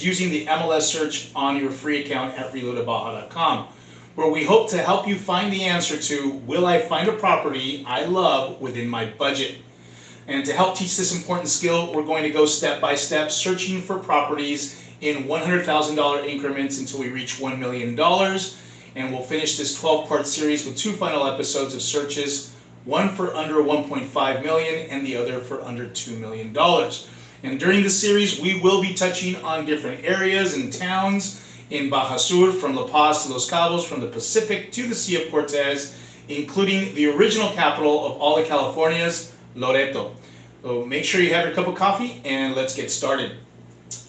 using the MLS search on your free account at ReloToBaja.com, where we hope to help you find the answer to, will I find a property I love within my budget? And to help teach this important skill, we're going to go step by step, searching for properties in $100,000 increments until we reach $1 million. And we'll finish this 12-part series with 2 final episodes of searches, one for under 1.5 million and the other for under $2 million. And during the series, we will be touching on different areas and towns in Baja Sur, from La Paz to Los Cabos, from the Pacific to the Sea of Cortez, including the original capital of all the Californias, Loreto. So make sure you have your cup of coffee and let's get started.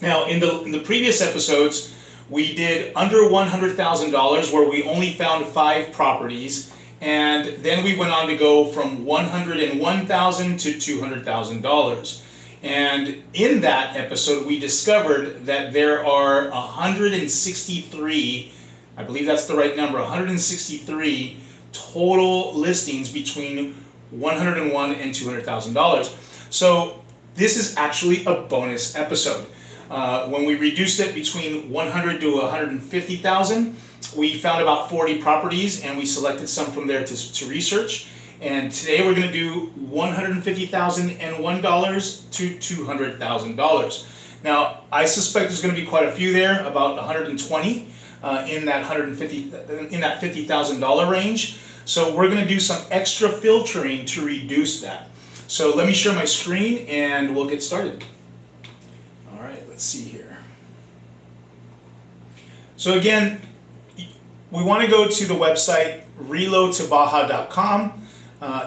Now, in the previous episodes, we did under $100,000, where we only found 5 properties, and then we went on to go from $101,000 to $200,000. And in that episode, we discovered that there are 163, I believe that's the right number, 163 total listings between $101,000 and $200,000. So this is actually a bonus episode. When we reduced it between 100 to 150,000, we found about 40 properties, and we selected some from there to research. And today we're going to do $150,001 to $200,000. Now, I suspect there's going to be quite a few there, about 120 in that $50,000 range. So we're going to do some extra filtering to reduce that. So let me share my screen and we'll get started. All right, let's see here. So again, we want to go to the website ReloToBaja.com.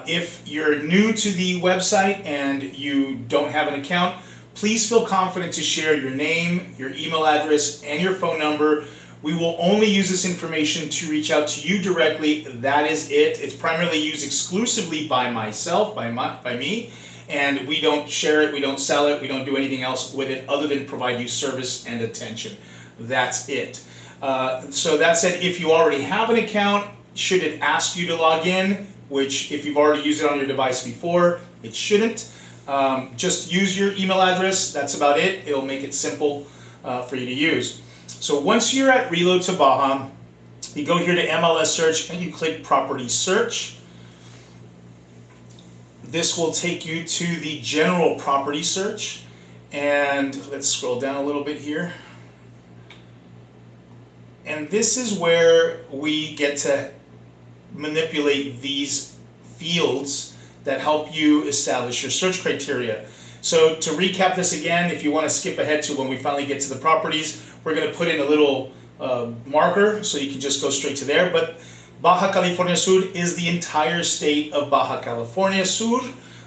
If you're new to the website and you don't have an account, please feel confident to share your name, your email address, and your phone number. We will only use this information to reach out to you directly. That is it. It's primarily used exclusively by myself, by me, and we don't share it, we don't sell it, we don't do anything else with it other than provide you service and attention. That's it. So that said, if you already have an account, should it ask you to log in, which if you've already used it on your device before, it shouldn't. Just use your email address. That's about it. It'll make it simple for you to use. So once you're at ReloToBaja, you go here to MLS search and you click property search. This will take you to the general property search. And let's scroll down a little bit here. And this is where we get to manipulate these fields that help you establish your search criteria. So to recap this again, if you want to skip ahead to when we finally get to the properties, we're going to put in a little marker so you can just go straight to there. But Baja California Sur is the entire state of Baja California Sur,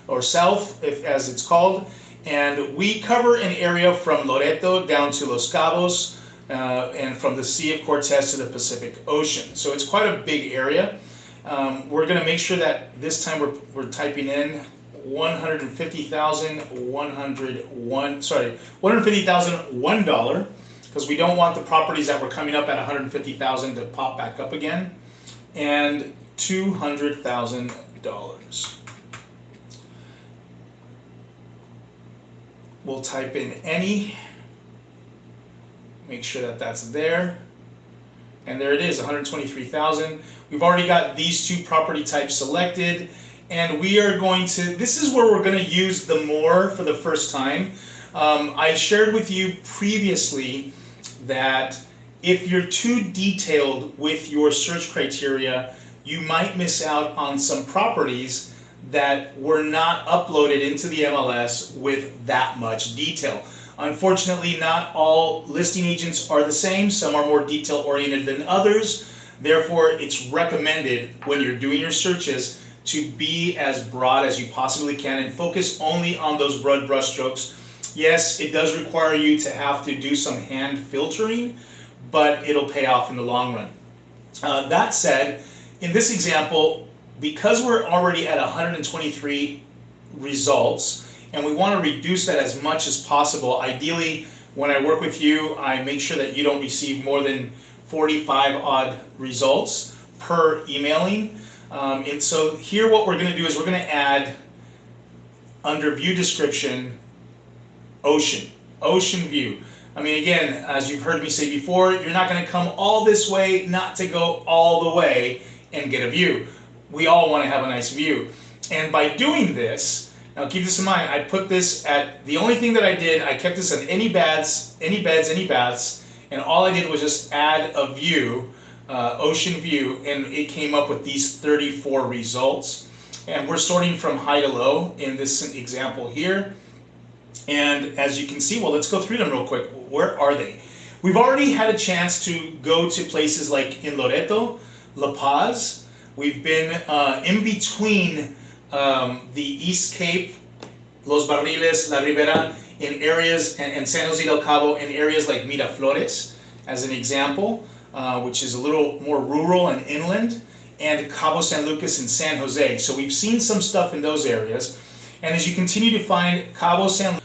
or South, as it's called. And we cover an area from Loreto down to Los Cabos, and from the Sea of Cortez to the Pacific Ocean. So it's quite a big area. We're going to make sure that this time we're typing in $150,001, because we don't want the properties that were coming up at $150,000 to pop back up again, and $200,000. We'll type in any, make sure that that's there. And there it is, 123,000. We've already got these 2 property types selected, and we are going to, this is where we're going to use the more for the first time. I shared with you previously that if you're too detailed with your search criteria, you might miss out on some properties that were not uploaded into the MLS with that much detail. Unfortunately, not all listing agents are the same. Some are more detail oriented than others. Therefore, it's recommended when you're doing your searches to be as broad as you possibly can and focus only on those broad brushstrokes. Yes, it does require you to have to do some hand filtering, but it'll pay off in the long run. That said, in this example, because we're already at 123 results, and we want to reduce that as much as possible. Ideally, when I work with you, I make sure that you don't receive more than 45 odd results per emailing. And so here what we're going to do is we're going to add under view description, ocean view. I mean, again, as you've heard me say before, you're not going to come all this way not to go all the way and get a view. We all want to have a nice view. And by doing this, now keep this in mind, I put this at, the only thing that I did, I kept this on any beds, any baths, and all I did was just add a view, ocean view, and it came up with these 34 results. And we're sorting from high to low in this example here. And as you can see, well, let's go through them real quick. Where are they? We've already had a chance to go to places like in Loreto, La Paz. We've been in between the East Cape, Los Barriles, La Ribera, in areas, and San Jose del Cabo, in areas like Miraflores, as an example, which is a little more rural and inland, and Cabo San Lucas and San Jose. So we've seen some stuff in those areas. And as you continue to find Cabo San,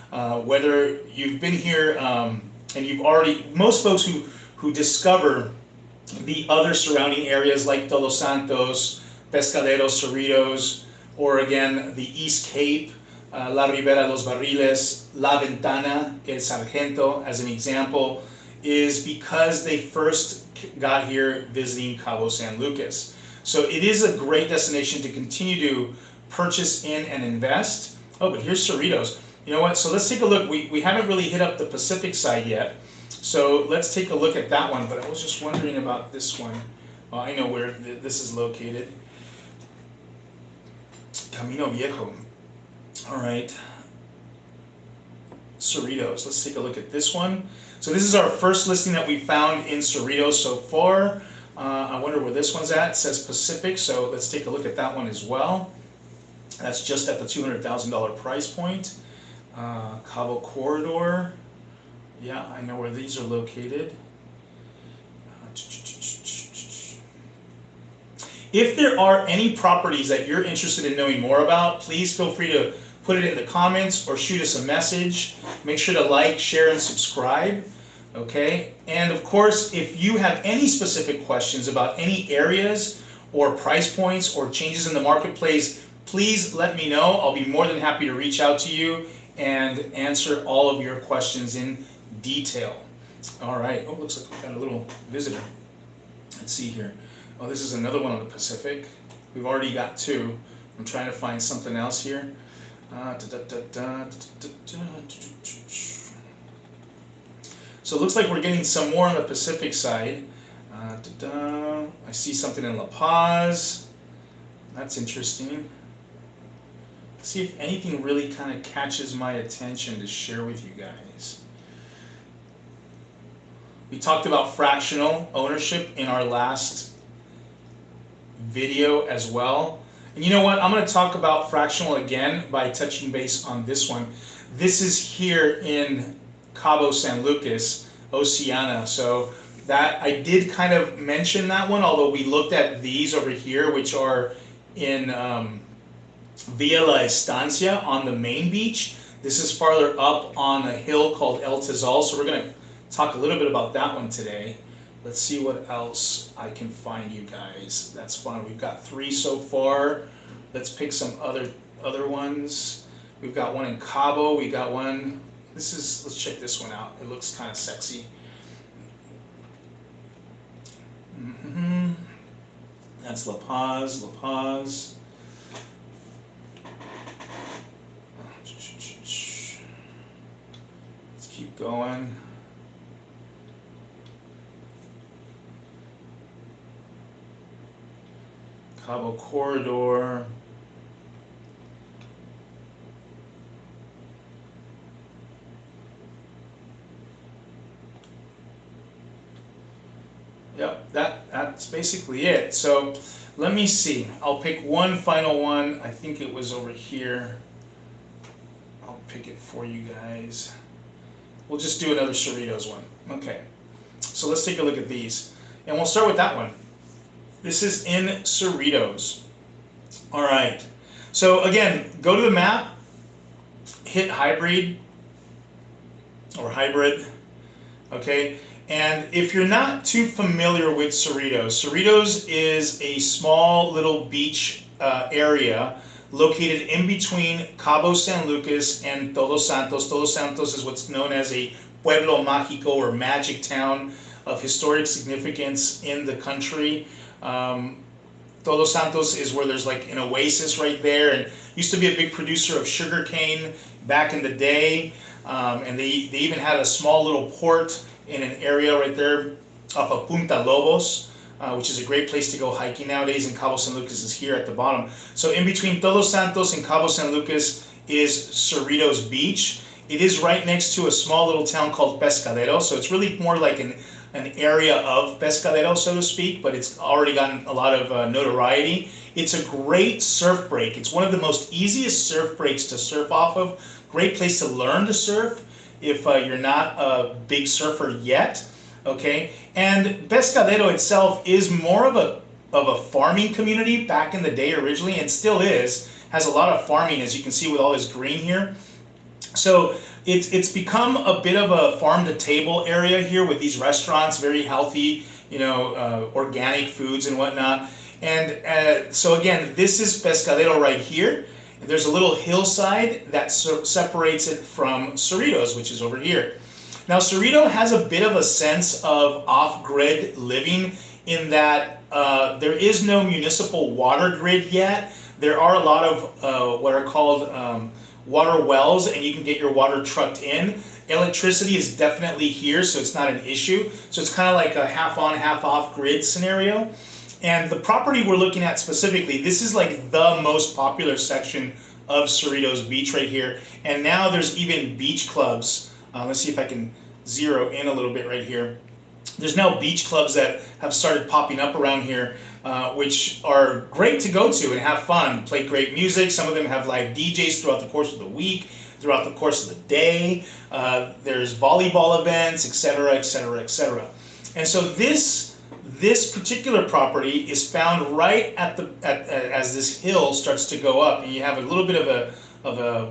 whether you've been here and you've already, most folks who discover the other surrounding areas like Todos Santos, Pescaderos, Cerritos, or again, the East Cape, La Ribera, Los Barriles, La Ventana, El Sargento, as an example, is because they first got here visiting Cabo San Lucas. So it is a great destination to continue to purchase in and invest. Oh, but here's Cerritos. You know what? So let's take a look. We haven't really hit up the Pacific side yet. So let's take a look at that one. But I was just wondering about this one. Well, I know where this is located. Camino Viejo. All right. Cerritos. Let's take a look at this one. So this is our first listing that we found in Cerritos so far. I wonder where this one's at. It says Pacific, so let's take a look at that one as well. That's just at the $200,000 price point. Cabo Corridor. Yeah, I know where these are located. If there are any properties that you're interested in knowing more about, please feel free to put it in the comments or shoot us a message. Make sure to like, share, and subscribe. Okay, and of course, if you have any specific questions about any areas or price points or changes in the marketplace, please let me know. I'll be more than happy to reach out to you and answer all of your questions in detail. All right, oh, looks like we've got a little visitor. Let's see here. Oh, this is another one on the Pacific. We've already got two. I'm trying to find something else here. So it looks like we're getting some more on the Pacific side. I see something in La Paz. That's interesting. Let's see if anything really kind of catches my attention to share with you guys. We talked about fractional ownership in our last video as well. And you know what? I'm going to talk about fractional again by touching base on this one. This is here in Cabo San Lucas, Oceana. So that I did kind of mention that one, although we looked at these over here, which are in Villa La Estancia on the main beach. This is farther up on a hill called El Tizal. So we're going to talk a little bit about that one today. Let's see what else I can find you guys. That's fun. We've got 3 so far. Let's pick some other ones. We've got one in Cabo. We got one. Let's check this one out. It looks kind of sexy. That's La Paz, La Paz. Let's keep going. Cabo Corridor. Yep, that's basically it. So let me see. I'll pick one final one. I think it was over here. I'll pick it for you guys. We'll just do another Cerritos one. Okay. So let's take a look at these. And we'll start with that one. This is in Cerritos. All right. So again, go to the map, hit hybrid or hybrid. Okay. And if you're not too familiar with Cerritos, Cerritos is a small little beach area located in between Cabo San Lucas and Todos Santos. Todos Santos is what's known as a pueblo mágico or magic town of historic significance in the country. Todos Santos is where there's like an oasis right there, and used to be a big producer of sugarcane back in the day. And they even had a small little port in an area right there off of Punta Lobos, which is a great place to go hiking nowadays, and Cabo San Lucas is here at the bottom. So in between Todos Santos and Cabo San Lucas is Cerritos Beach. It is right next to a small little town called Pescadero, so it's really more like an area of Pescadero, so to speak, but it's already gotten a lot of notoriety. It's a great surf break. It's one of the most easiest surf breaks to surf off of. Great place to learn to surf if you're not a big surfer yet, okay? And Pescadero itself is more of a farming community back in the day originally, and still is. Has a lot of farming, as you can see with all this green here. So it's become a bit of a farm-to-table area here with these restaurants, very healthy, you know, organic foods and whatnot. And so again, this is Pescadero right here. There's a little hillside that separates it from Cerritos, which is over here. Now, Cerrito has a bit of a sense of off-grid living in that there is no municipal water grid yet. There are a lot of what are called water wells, and you can get your water trucked in. Electricity is definitely here, so it's not an issue. So it's kind of like a half on, half off grid scenario. And the property we're looking at specifically, this is like the most popular section of Cerritos Beach right here. And now there's even beach clubs. Let's see if I can zero in a little bit right here. There's now beach clubs that have started popping up around here, which are great to go to and have fun, play great music. Some of them have live DJs throughout the course of the week, throughout the course of the day. There's volleyball events, etc., etc., etc. And so this particular property is found right at as this hill starts to go up, and you have a little bit of a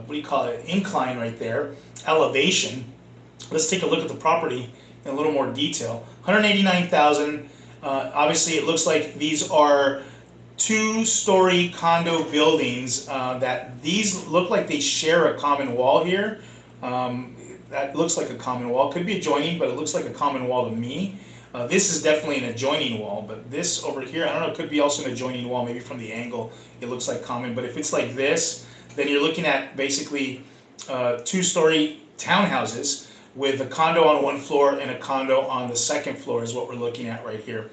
what do you call it, incline right there, elevation. Let's take a look at the property in a little more detail. 189,000. Obviously, it looks like these are two-story condo buildings. That these look like they share a common wall here. That looks like a common wall. Could be adjoining, but it looks like a common wall to me. This is definitely an adjoining wall, but this over here, I don't know, it could be also an adjoining wall. Maybe from the angle, it looks like common. But if it's like this, then you're looking at basically two-story townhouses with a condo on one floor and a condo on the second floor is what we're looking at right here.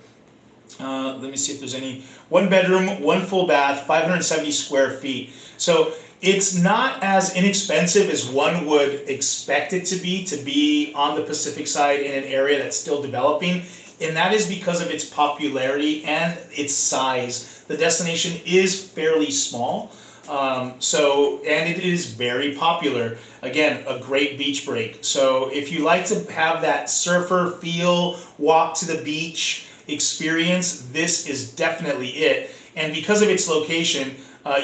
Let me see if there's any. One bedroom, one full bath, 570 square feet. So it's not as inexpensive as one would expect it to be on the Pacific side in an area that's still developing. And that is because of its popularity and its size. The destination is fairly small. And it is very popular. Again, a great beach break. So if you like to have that surfer feel, walk to the beach experience, this is definitely it. And because of its location,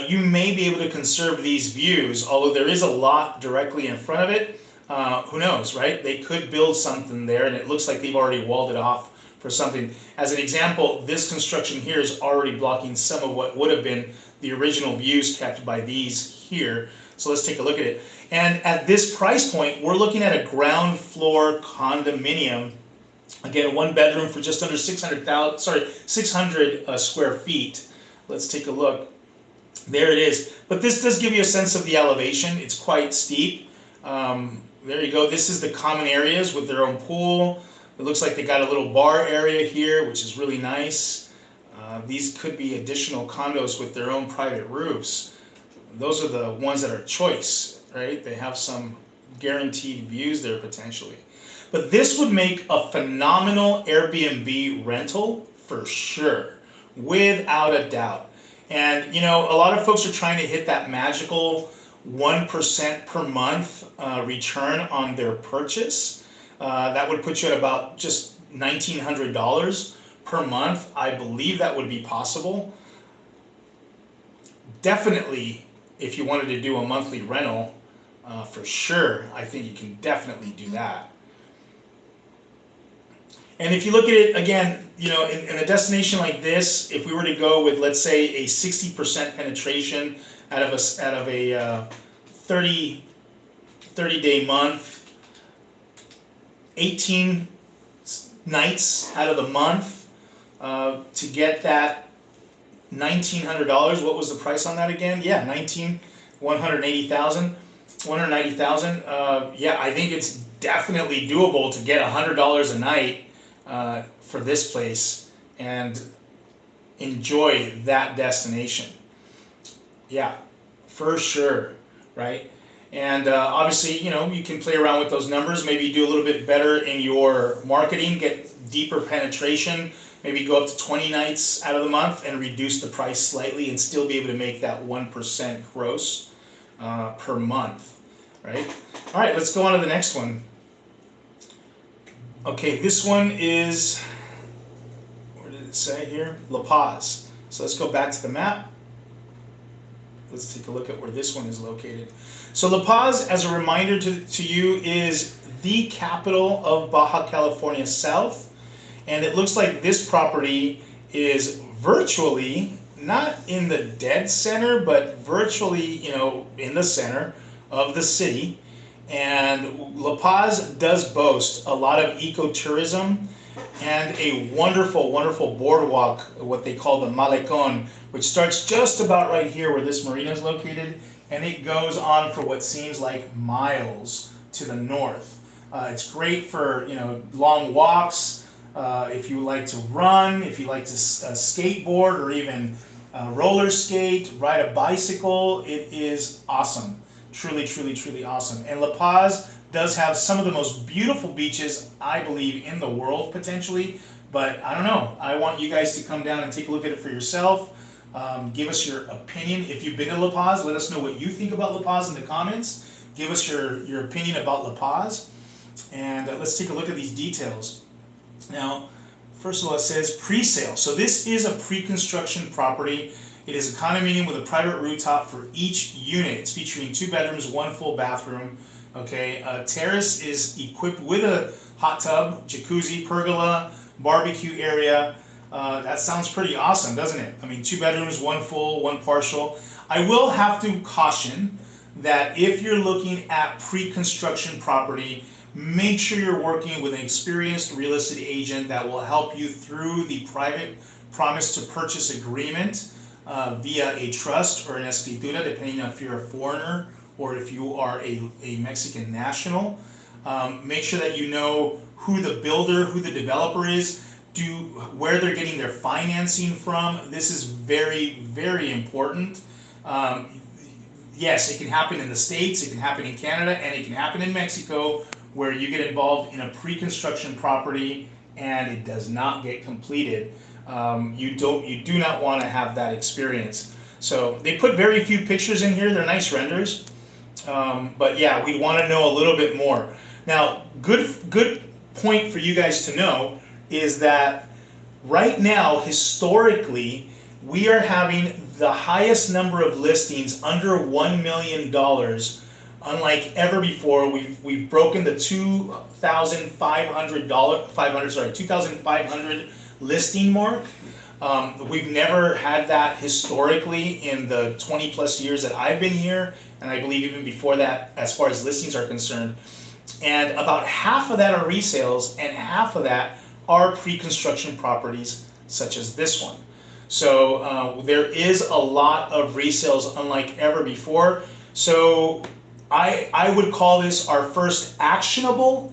you may be able to conserve these views, although there is a lot directly in front of it. Who knows, right? They could build something there, and it looks like they've already walled it off for something. As an example, this construction here is already blocking some of what would have been the original views kept by these here. So let's take a look at it. And at this price point, we're looking at a ground floor condominium. Again, one bedroom for just under 600 square feet. Let's take a look. There it is. But this does give you a sense of the elevation. It's quite steep. There you go. This is the common areas with their own pool. It looks like they got a little bar area here, which is really nice. These could be additional condos with their own private roofs. Those are the ones that are choice, right? They have some guaranteed views there potentially. But this would make a phenomenal Airbnb rental for sure, without a doubt. And, you know, a lot of folks are trying to hit that magical 1% per month return on their purchase. That would put you at about just $1,900 per month. I believe that would be possible. Definitely, if you wanted to do a monthly rental, for sure, I think you can definitely do that. And if you look at it again, you know, in a destination like this, if we were to go with, let's say, a 60% penetration out of a 30-day month, 18 nights out of the month to get that $1,900. What was the price on that again? Yeah, 190,000. Yeah, I think it's definitely doable to get $100 a night for this place and enjoy that destination. Yeah, for sure, right? And obviously, you know, you can play around with those numbers, maybe do a little bit better in your marketing, get deeper penetration, maybe go up to 20 nights out of the month and reduce the price slightly and still be able to make that 1% gross per month, right? All right, let's go on to the next one. Okay, this one is, where did it say here? La Paz. So let's go back to the map. Let's take a look at where this one is located. So La Paz, as a reminder to you, is the capital of Baja California South. And it looks like this property is virtually, not in the dead center, but virtually, you know, in the center of the city. And La Paz does boast a lot of ecotourism and a wonderful, wonderful boardwalk, what they call the Malecon, which starts just about right here where this marina is located, and it goes on for what seems like miles to the north. It's great for, you know, long walks, if you like to run, if you like to skateboard or even roller skate, ride a bicycle. It is awesome. Truly, truly, truly awesome. And La Paz does have some of the most beautiful beaches, I believe, in the world, potentially. But I don't know. I want you guys to come down and take a look at it for yourself. Give us your opinion. If you've been to La Paz, let us know what you think about La Paz in the comments. Give us your opinion about La Paz. And let's take a look at these details. Now, first of all, it says pre-sale. So this is a pre-construction property. It is a condominium with a private rooftop for each unit. It's featuring 2 bedrooms, 1 full bathroom. Okay, terrace is equipped with a hot tub, jacuzzi, pergola, barbecue area. That sounds pretty awesome, doesn't it? I mean, 2 bedrooms, 1 full, 1 partial. I will have to caution that if you're looking at pre-construction property, make sure you're working with an experienced real estate agent that will help you through the private promise to purchase agreement via a trust or an escritura, depending on if you're a foreigner or if you are a Mexican national. Make sure that you know who the builder, who the developer is, where they're getting their financing from. This is very, very important. Yes, it can happen in the States, it can happen in Canada, and it can happen in Mexico, where you get involved in a pre-construction property and it does not get completed. You do not want to have that experience. So they put very few pictures in here. They're nice renders. But yeah, we want to know a little bit more. Now, good point for you guys to know is that right now, historically, we are having the highest number of listings under $1 million. Unlike ever before, we've broken the 2,500 listing mark. We've never had that historically in the 20 plus years that I've been here, and I believe even before that, as far as listings are concerned. And about half of that are resales, and half of that are pre-construction properties such as this one. So there is a lot of resales unlike ever before. So I would call this our first actionable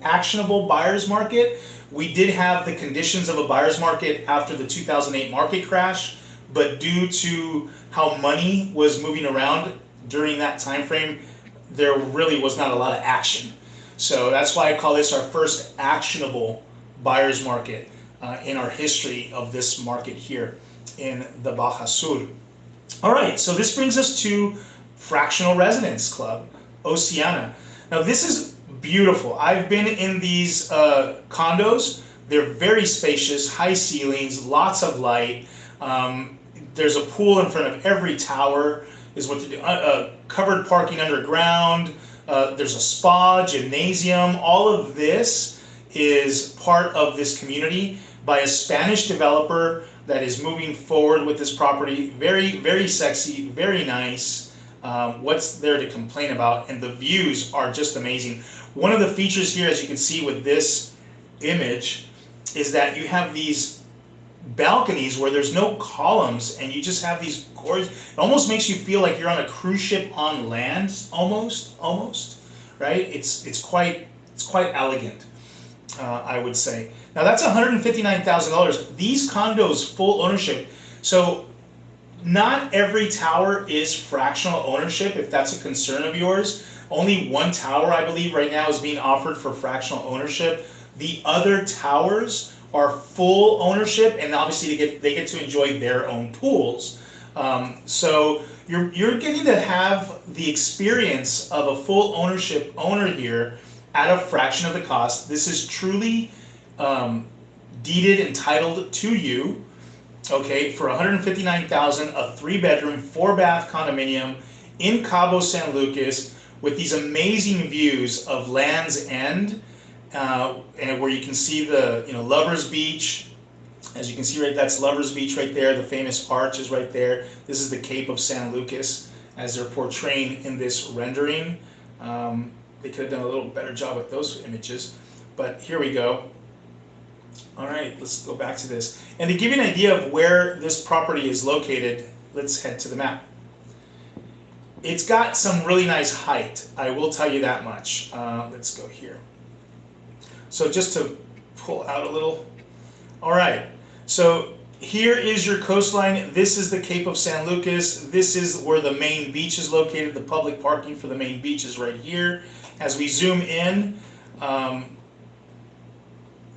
buyer's market. We did have the conditions of a buyer's market after the 2008 market crash, but due to how money was moving around during that time frame, there really was not a lot of action. So that's why I call this our first actionable buyer's market in our history of this market here in the Baja Sur. All right, so this brings us to Fractional Residence Club, Oceana. Now this is beautiful. I've been in these condos. They're very spacious, high ceilings, lots of light. There's a pool in front of every tower, is what to do. Covered parking underground. There's a spa, gymnasium. All of this is part of this community by a Spanish developer that is moving forward with this property. Very, very sexy, very nice. What's there to complain about? And the views are just amazing. One of the features here, as you can see with this image is that you have these balconies where there's no columns and you just have these gorgeous, it almost makes you feel like you're on a cruise ship on land, almost, right? It's quite elegant, I would say. Now that's $159,000. These condos, full ownership. So not every tower is fractional ownership, if that's a concern of yours. Only one tower, I believe, right now is being offered for fractional ownership. The other towers are full ownership, and obviously they get to enjoy their own pools. So you're getting to have the experience of a full ownership owner here at a fraction of the cost. This is truly deeded and titled to you, okay, for $159,000, a 3-bedroom, 4-bath condominium in Cabo San Lucas with these amazing views of Land's End, and where you can see the Lovers Beach. As you can see, right, that's Lovers Beach right there. The famous arch is right there. This is the Cape of San Lucas as they're portraying in this rendering. They could have done a little better job with those images, but here we go. All right, let's go back to this. And to give you an idea of where this property is located, let's head to the map. It's got some really nice height, I will tell you that much. Let's go here. So just to pull out a little. All right, so here is your coastline. This is the Cape of San Lucas. This is where the main beach is located. The public parking for the main beach is right here. As we zoom in,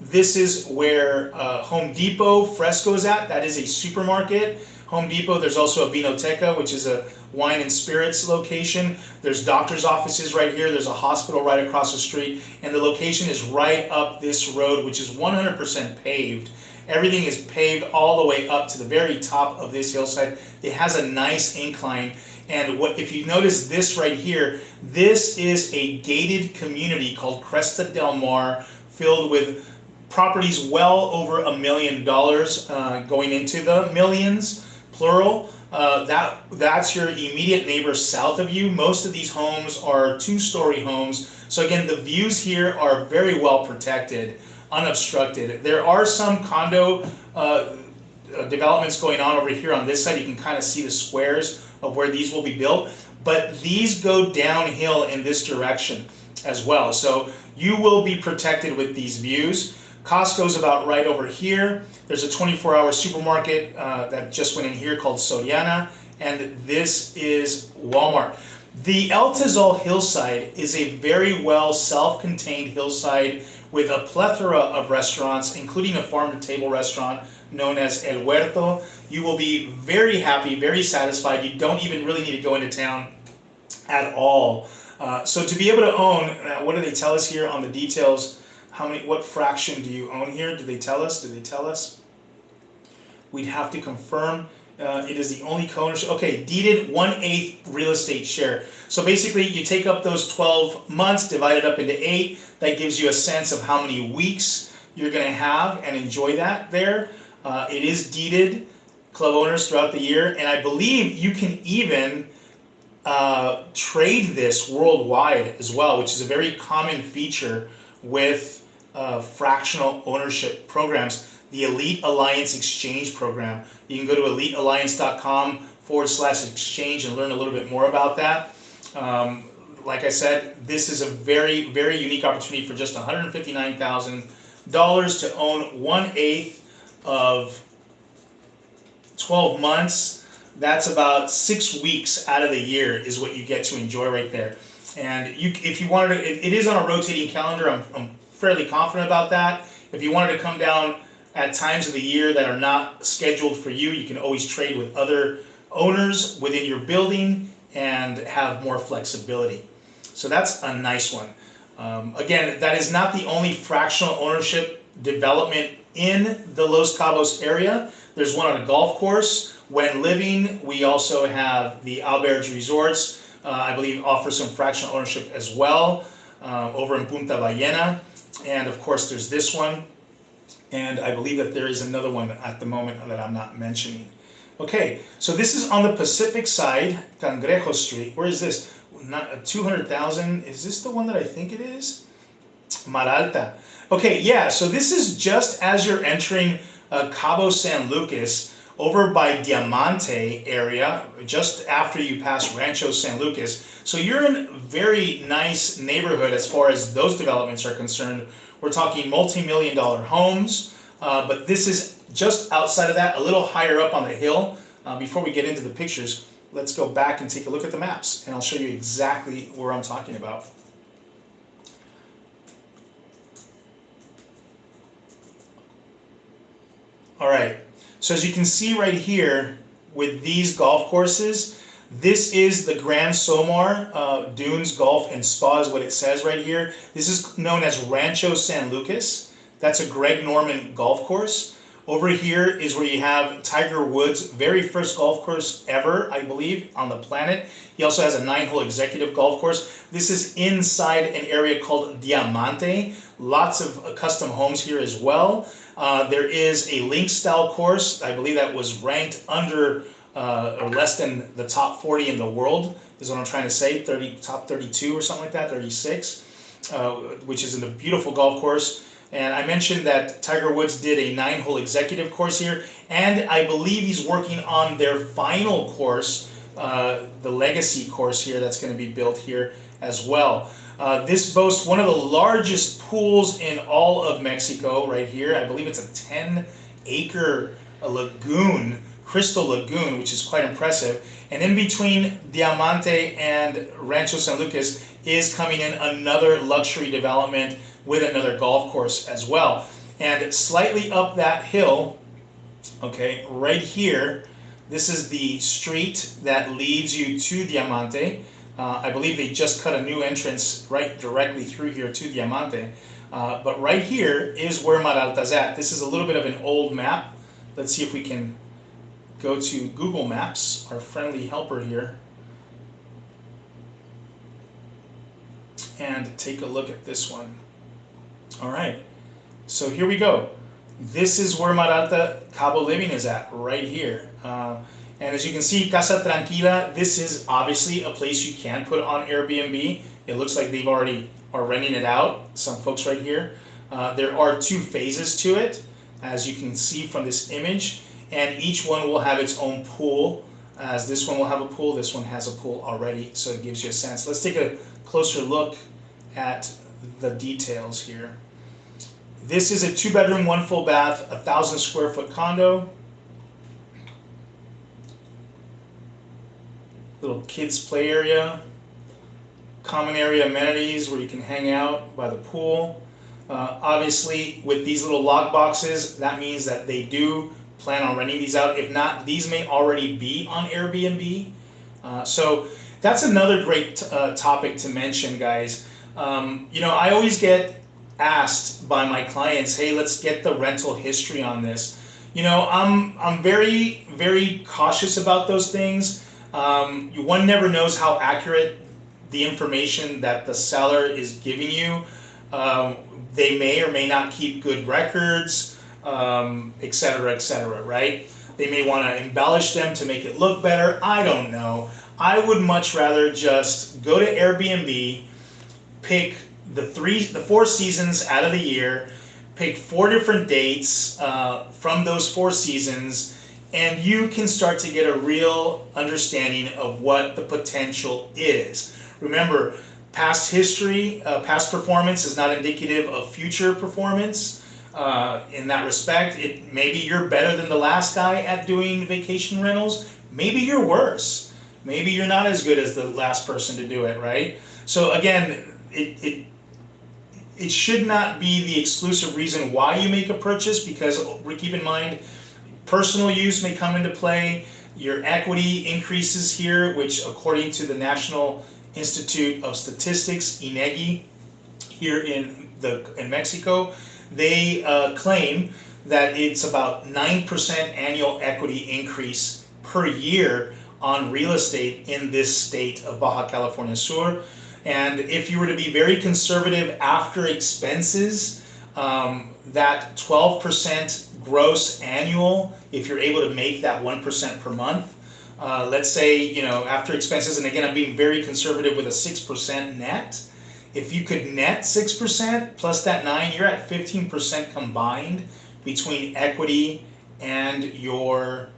this is where Home Depot Fresco is at. That is a supermarket. Home Depot, there's also a Vinoteca, which is a wine and spirits location. There's doctor's offices right here. There's a hospital right across the street. And the location is right up this road, which is 100% paved. Everything is paved all the way up to the very top of this hillside. It has a nice incline. And if you notice this right here, this is a gated community called Cresta del Mar, filled with properties well over $1 million, going into the millions, plural. That's your immediate neighbors south of you. Most of these homes are 2-story homes. So again, the views here are very well protected, unobstructed. There are some condo developments going on over here on this side. You can kind of see the squares of where these will be built, but these go downhill in this direction as well. So you will be protected with these views. Costco's about right over here. There's a 24-hour supermarket that just went in here called Soriana, and this is Walmart. The El Tizol hillside is a very well self-contained hillside with a plethora of restaurants, including a farm-to-table restaurant known as El Huerto. You will be very happy, very satisfied. You don't even really need to go into town at all. So to be able to own, what do they tell us here on the details? What fraction do you own here? Do they tell us? Do they tell us? We'd have to confirm. It is the only co-ownership. Okay, deeded 1/8 real estate share. So basically, you take up those 12 months, divide it up into 8. That gives you a sense of how many weeks you're going to have and enjoy that there. It is deeded club owners throughout the year, and I believe you can even trade this worldwide as well, which is a very common feature with fractional ownership programs. The Elite Alliance Exchange Program. You can go to elitealliance.com/exchange and learn a little bit more about that. Like I said, this is a very, very unique opportunity for just $159,000 to own 1/8 of 12 months. That's about 6 weeks out of the year is what you get to enjoy right there. And if you wanted to, it is on a rotating calendar. I'm fairly confident about that. If you wanted to come down at times of the year that are not scheduled for you, you can always trade with other owners within your building and have more flexibility. So that's a nice one. Again, that is not the only fractional ownership development in the Los Cabos area. There's one on a golf course. When living, we also have the Alberge Resorts. I believe offer some fractional ownership as well over in Punta Ballena. And of course, there's this one. And I believe that there is another one at the moment that I'm not mentioning. Okay, so this is on the Pacific side, Cangrejo Street. Where is this? Not 200,000. Is this the one that I think it is? Mar Alta. Okay, yeah, so this is just as you're entering Cabo San Lucas, over by Diamante area, just after you pass Rancho San Lucas. So you're in a very nice neighborhood as far as those developments are concerned. We're talking multi-million-dollar homes, but this is just outside of that, a little higher up on the hill. Before we get into the pictures, let's go back and take a look at the maps, and I'll show you exactly where I'm talking about. All right, so as you can see right here with these golf courses, this is the Grand Somar Dunes Golf and Spa is what it says right here. This is known as Rancho San Lucas. That's a Greg Norman golf course. Over here is where you have Tiger Woods' very first golf course ever, I believe, on the planet. He also has a 9-hole executive golf course. This is inside an area called Diamante. Lots of custom homes here as well. There is a link style course. I believe that was ranked under or less than the top 40 in the world, is what I'm trying to say, top 32 or something like that, 36, which is a beautiful golf course. And I mentioned that Tiger Woods did a 9-hole executive course here, and I believe he's working on their final course, the Legacy course here that's going to be built here as well. This boasts one of the largest pools in all of Mexico right here. I believe it's a 10-acre lagoon, crystal lagoon, which is quite impressive. And in between Diamante and Rancho San Lucas is coming in another luxury development with another golf course as well. And slightly up that hill, okay, right here, this is the street that leads you to Diamante. I believe they just cut a new entrance right directly through here to Diamante. But right here is where Maralta's at. This is a little bit of an old map. Let's see if we can go to Google Maps, our friendly helper here, and take a look at this one. All right, so here we go. This is where Maralta Cabo Living is at, right here. And as you can see, Casa Tranquila, this is obviously a place you can put on Airbnb. It looks like they've already are renting it out, some folks right here. There are 2 phases to it, as you can see from this image, and each one will have its own pool, as this one will have a pool, this one has a pool already, so it gives you a sense. Let's take a closer look at the details here. This is a 2-bedroom, 1 full bath, 1,000 square foot condo. Little kids play area, common area amenities where you can hang out by the pool. Obviously, with these little lock boxes, that means that they do plan on renting these out. If not, these may already be on Airbnb. So that's another great topic to mention, guys. You know, I always get asked by my clients, hey, let's get the rental history on this. You know, I'm very, very cautious about those things. One never knows how accurate the information that the seller is giving you. They may or may not keep good records, et cetera, right? They may want to embellish them to make it look better. I don't know. I would much rather just go to Airbnb, pick the 4 seasons out of the year, pick 4 different dates from those 4 seasons, and you can start to get a real understanding of what the potential is. Remember, past history, past performance is not indicative of future performance. In that respect, maybe you're better than the last guy at doing vacation rentals. Maybe you're worse. Maybe you're not as good as the last person to do it, right? So again, it should not be the exclusive reason why you make a purchase, because keep in mind, personal use may come into play. Your equity increases here, which according to the National Institute of Statistics, INEGI, here in Mexico, they claim that it's about 9% annual equity increase per year on real estate in this state of Baja California Sur. And if you were to be very conservative after expenses, that 12% gross annual, if you're able to make that 1% per month, let's say, you know, after expenses, and again, I'm being very conservative with a 6% net, If you could net 6% plus that 9, you're at 15% combined between equity and your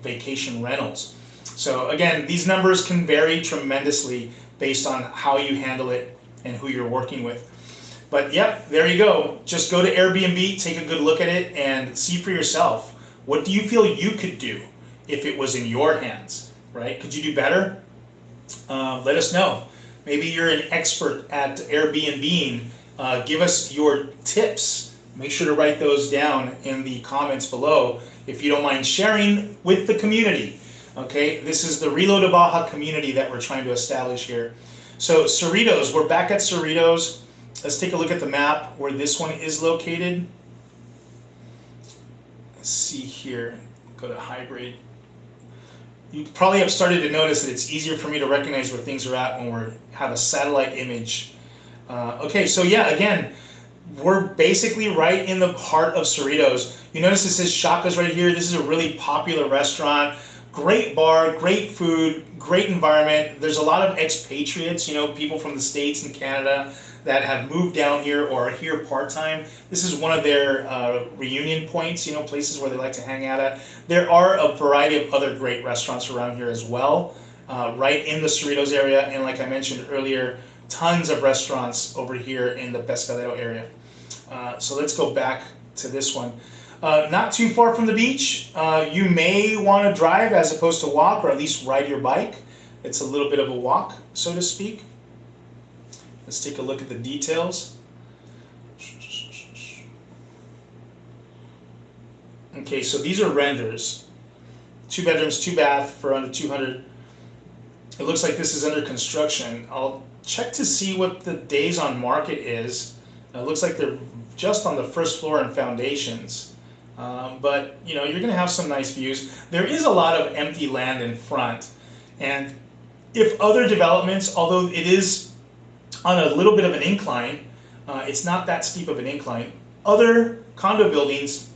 vacation rentals. So again, these numbers can vary tremendously based on how you handle it and who you're working with. But yep, there you go. Just go to Airbnb, take a good look at it, and see for yourself. What do you feel you could do if it was in your hands, right? Could you do better? Let us know. Maybe you're an expert at Airbnb. Give us your tips. Make sure to write those down in the comments below if you don't mind sharing with the community. Okay, this is the ReloToBaja community that we're trying to establish here. So Cerritos, we're back at Cerritos. Let's take a look at the map where this one is located. Let's see here. Go to hybrid. You probably have started to notice that it's easier for me to recognize where things are at when we have a satellite image. Okay, so yeah, again, we're basically right in the heart of Cerritos. You notice it says Shaka's right here. This is a really popular restaurant. Great bar, great food, great environment. There's a lot of expatriates, you know, people from the States and Canada that have moved down here or are here part-time. This is one of their reunion points, you know, places where they like to hang out at. There are a variety of other great restaurants around here as well, right in the Cerritos area. And like I mentioned earlier, tons of restaurants over here in the Pescadero area. So let's go back to this one. Not too far from the beach. You may want to drive as opposed to walk, or at least ride your bike. It's a little bit of a walk, so to speak. Let's take a look at the details. Okay, so these are renders. 2 bedrooms, 2 bath for under 200. It looks like this is under construction. I'll check to see what the days on market is. It looks like they're just on the first floor and foundations. But you know, you're going to have some nice views. There is a lot of empty land in front, and if other developments, although it is on a little bit of an incline, it's not that steep of an incline, other condo buildings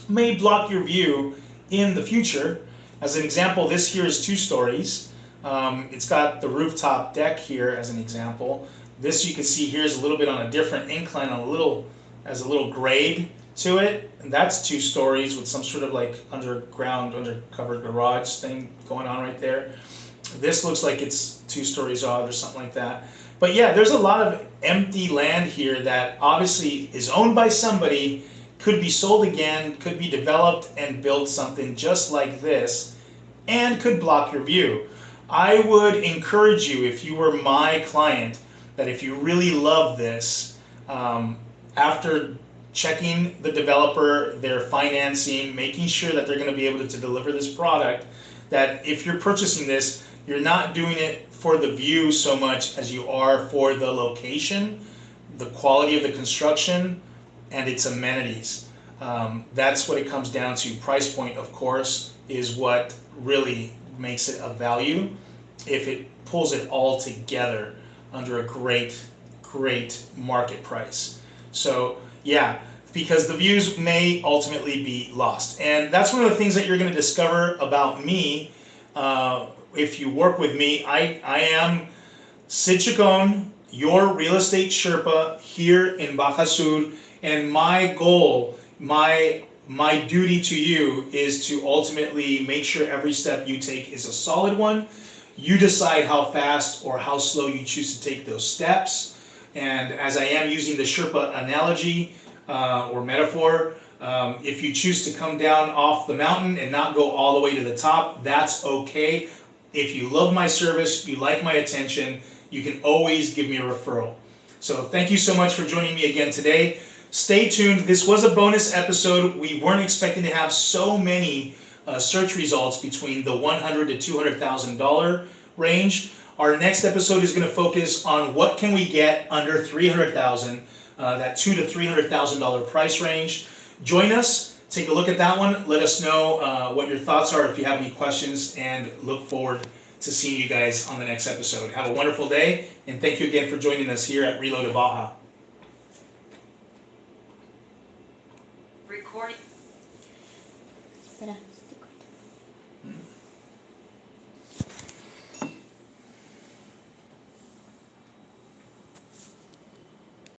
may block your view in the future. As an example, this here is 2 stories. It's got the rooftop deck here as an example. This you can see here is a little bit on a different incline, has a little grade to it, and that's 2 stories with some sort of like undercover garage thing going on right there. This looks like it's 2 stories odd or something like that. But yeah, there's a lot of empty land here that obviously is owned by somebody, could be sold again, could be developed and build something just like this, and could block your view. I would encourage you, if you were my client, that if you really love this, after checking the developer, their financing, making sure that they're going to be able to deliver this product, that if you're purchasing this, you're not doing it for the view so much as you are for the location, the quality of the construction, and its amenities. That's what it comes down to. Price point, of course, is what really makes it a value if it pulls it all together under a great market price. So yeah, because the views may ultimately be lost. And that's one of the things that you're going to discover about me if you work with me. I am Sid Chacon, your real estate Sherpa here in Baja Sur, and my goal, my duty to you is to ultimately make sure every step you take is a solid one. You decide how fast or how slow you choose to take those steps. And as I am using the Sherpa analogy or metaphor, if you choose to come down off the mountain and not go all the way to the top, that's okay. If you love my service, you like my attention, you can always give me a referral. So thank you so much for joining me again today. Stay tuned. This was a bonus episode. We weren't expecting to have so many search results between the $100,000 to $200,000 range. Our next episode is going to focus on what can we get under $300,000, that $200,000 to $300,000 price range. Join us. Take a look at that one. Let us know what your thoughts are if you have any questions, and look forward to seeing you guys on the next episode. Have a wonderful day, and thank you again for joining us here at ReloToBaja. Recording. Espera.